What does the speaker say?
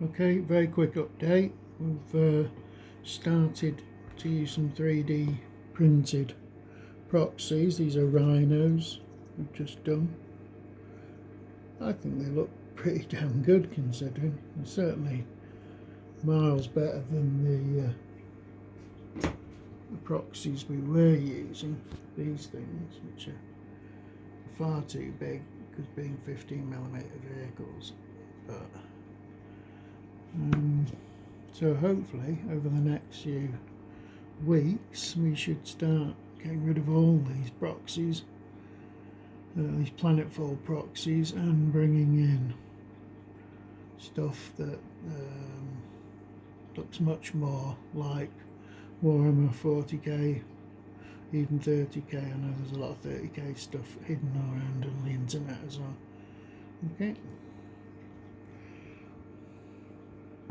Okay, very quick update. We've started to use some 3D printed proxies. These are rhinos we've just done. I think they look pretty damn good considering. They're certainly miles better than the proxies we were using. These things, which are far too big because being 15mm vehicles. But so hopefully over the next few weeks we should start getting rid of all these proxies, these planetfall proxies, and bringing in stuff that looks much more like Warhammer 40k, even 30k. I know there's a lot of 30k stuff hidden around on the internet as well. Okay.